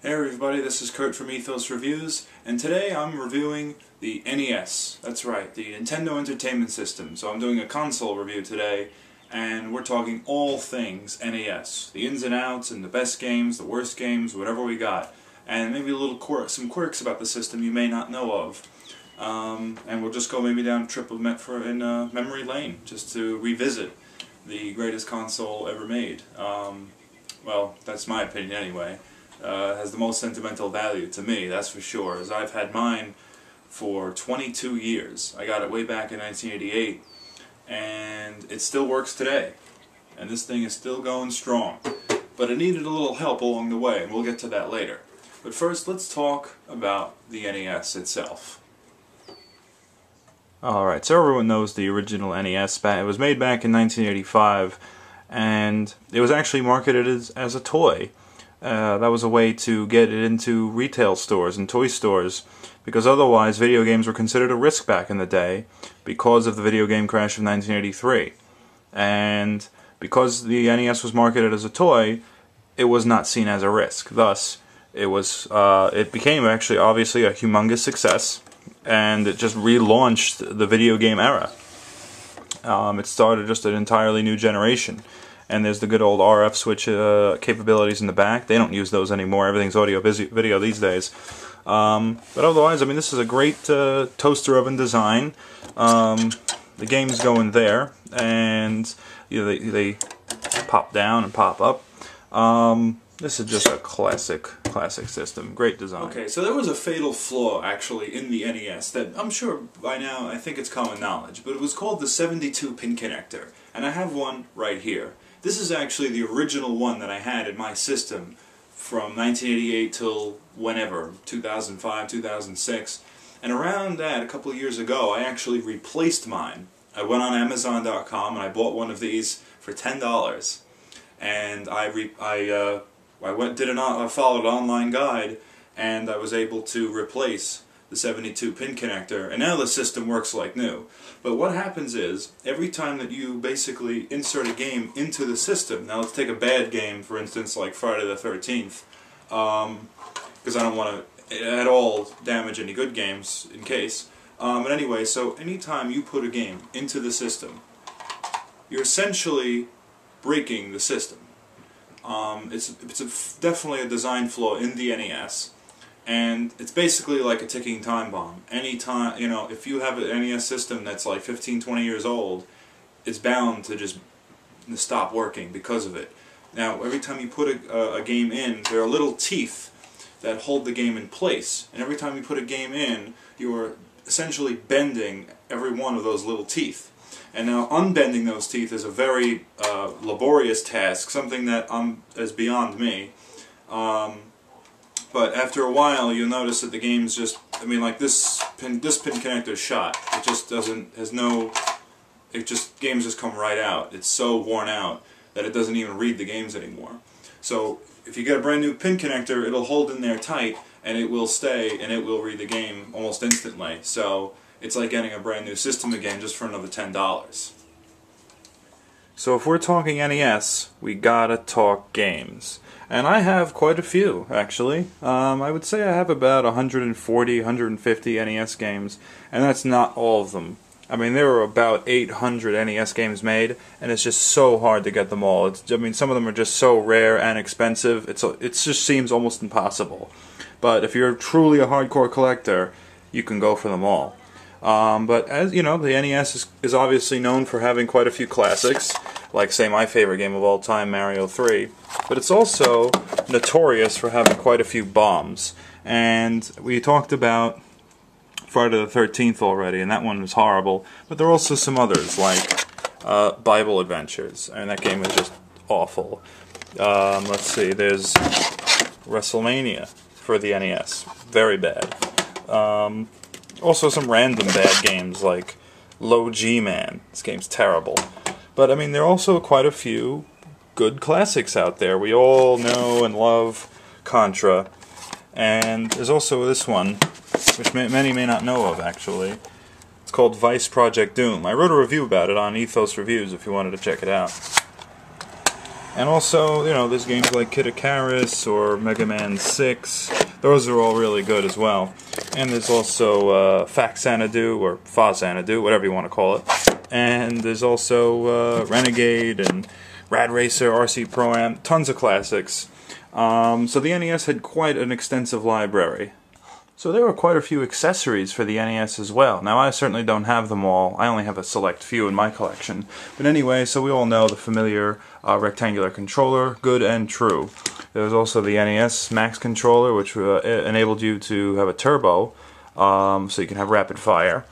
Hey everybody, this is Kurt from Ethos Reviews, and today I'm reviewing the NES. That's right, the Nintendo Entertainment System. So I'm doing a console review today, and we're talking all things NES. The ins and outs, and the best games, the worst games, whatever we got. And maybe a little some quirks about the system you may not know of. And we'll just go maybe down a trip of memory lane, just to revisit the greatest console ever made. Well, that's my opinion anyway. Has the most sentimental value to me, that's for sure, as I've had mine for 22 years. I got it way back in 1988, and it still works today. And this thing is still going strong. But it needed a little help along the way, and we'll get to that later. But first, let's talk about the NES itself. Alright, so everyone knows the original NES. It was made back in 1985, and it was actually marketed as a toy. That was a way to get it into retail stores and toy stores, because otherwise video games were considered a risk back in the day because of the video game crash of 1983. And because the NES was marketed as a toy, it was not seen as a risk. Thus, it became actually obviously a humongous success, and it just relaunched the video game era. It started just an entirely new generation. And there's the good old RF switch capabilities in the back. They don't use those anymore. Everything's audio video these days. But otherwise, I mean, this is a great toaster oven design. The games go in there, and you know, they pop down and pop up. This is just a classic system. Great design. Okay, so there was a fatal flaw, actually, in the NES that I'm sure by now, I think it's common knowledge, but it was called the 72-pin connector. And I have one right here. This is actually the original one that I had in my system from 1988 till whenever, 2005, 2006. And around that, a couple of years ago, I actually replaced mine. I went on Amazon.com and I bought one of these for $10. And I followed an online guide, and I was able to replace the 72-pin connector, and now the system works like new. But what happens is, every time that you basically insert a game into the system, now let's take a bad game, for instance, like Friday the 13th, because I don't want to at all damage any good games in case. But anyway, so anytime you put a game into the system, you're essentially breaking the system. It's definitely a design flaw in the NES. And it's basically like a ticking time bomb. Anytime, you know, if you have an NES system that's like 15, 20 years old, it's bound to just stop working because of it. Now, every time you put a game in, there are little teeth that hold the game in place. And every time you put a game in, you're essentially bending every one of those little teeth. And now, unbending those teeth is a very laborious task, something that is beyond me. But after a while, you'll notice that the game's just, I mean, like this pin connector's shot. It just games just come right out. It's so worn out that it doesn't even read the games anymore. So if you get a brand new pin connector, it'll hold in there tight, and it will stay, and it will read the game almost instantly. So it's like getting a brand new system again just for another $10. So if we're talking NES, we gotta talk games. And I have quite a few, actually. I would say I have about 140, 150 NES games, and that's not all of them. I mean, there are about 800 NES games made, and it's just so hard to get them all. I mean, some of them are just so rare and expensive, it just seems almost impossible. But if you're truly a hardcore collector, you can go for them all. But as you know, the NES is obviously known for having quite a few classics, like, say, my favorite game of all time, Mario 3. But it's also notorious for having quite a few bombs. And we talked about Friday the 13th already, and that one was horrible. But there are also some others, like Bible Adventures, and that game is just awful. Let's see, there's WrestleMania for the NES. Very bad. Also some random bad games like Low G-Man. This game's terrible. But I mean, there are also quite a few good classics out there. We all know and love Contra. And there's also this one, which many may not know of, actually. It's called Vice Project Doom. I wrote a review about it on Ethos Reviews if you wanted to check it out. And also, you know, there's games like Kid Icarus or Mega Man 6. Those are all really good as well. And there's also Faxanadu or Fazanadu, whatever you want to call it. And there's also Renegade and Rad Racer, RC Pro-Am, tons of classics. So the NES had quite an extensive library. So there were quite a few accessories for the NES as well. Now I certainly don't have them all. I only have a select few in my collection. But anyway, so we all know the familiar rectangular controller, good and true. There was also the NES Max controller, which enabled you to have a turbo, so you can have rapid fire.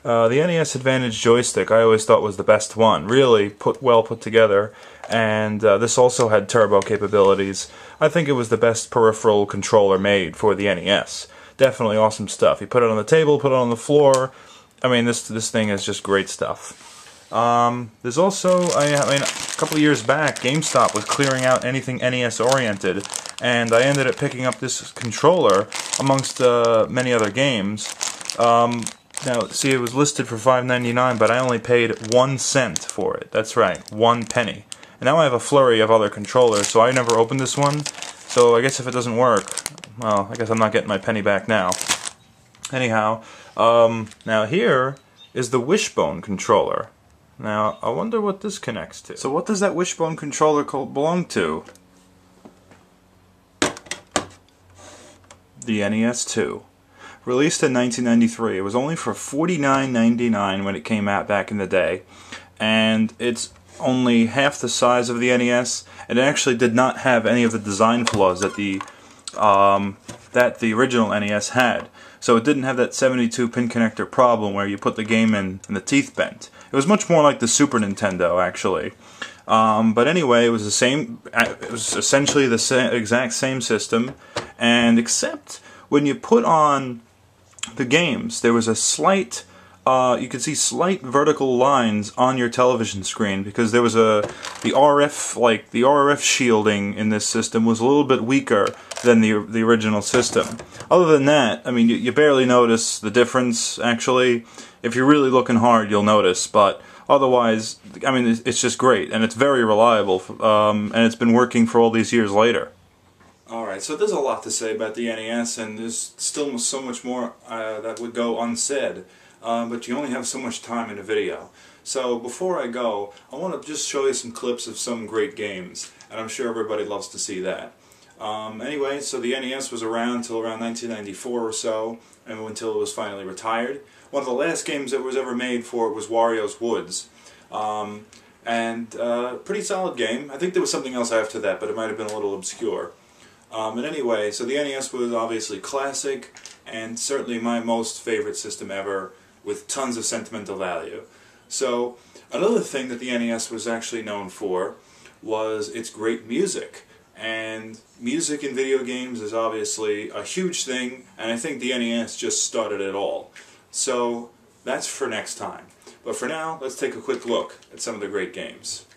The NES Advantage joystick I always thought was the best one. Really well put together. And this also had turbo capabilities. I think it was the best peripheral controller made for the NES. Definitely awesome stuff. You put it on the table, put it on the floor. I mean, this thing is just great stuff. There's also, I mean, a couple of years back, GameStop was clearing out anything NES oriented, and I ended up picking up this controller amongst many other games. Now, see, it was listed for $5.99, but I only paid 1 cent for it. That's right, 1 penny. And now I have a flurry of other controllers, so I never opened this one. So I guess if it doesn't work, well, I guess I'm not getting my penny back now. Anyhow, now here is the Wishbone controller. Now, I wonder what this connects to. So what does that Wishbone controller belong to? The NES 2. Released in 1993. It was only for $49.99 when it came out back in the day. And it's only half the size of the NES, and it actually did not have any of the design flaws that the original NES had. So it didn't have that 72 pin connector problem where you put the game in and the teeth bent. It was much more like the Super Nintendo, actually. But anyway, it was the same. It was essentially the exact same system, and except when you put on the games, there was a slight. You could see slight vertical lines on your television screen because there was the RF shielding in this system was a little bit weaker than the original system. Other than that, I mean, you barely notice the difference. Actually, if you're really looking hard, you'll notice. But otherwise, I mean, it's just great and it's very reliable, and it's been working for all these years later. Alright, so there's a lot to say about the NES, and there's still so much more that would go unsaid. But you only have so much time in a video. So before I go, I want to just show you some clips of some great games, and I'm sure everybody loves to see that. Anyway, so the NES was around until around 1994 or so, and until it was finally retired. One of the last games that was ever made for it was Wario's Woods. Pretty solid game. I think there was something else after that, but it might have been a little obscure. But anyway, so the NES was obviously classic, and certainly my most favorite system ever, with tons of sentimental value. So, another thing that the NES was actually known for was its great music. And music in video games is obviously a huge thing, and I think the NES just started it all. So, that's for next time. But for now, let's take a quick look at some of the great games.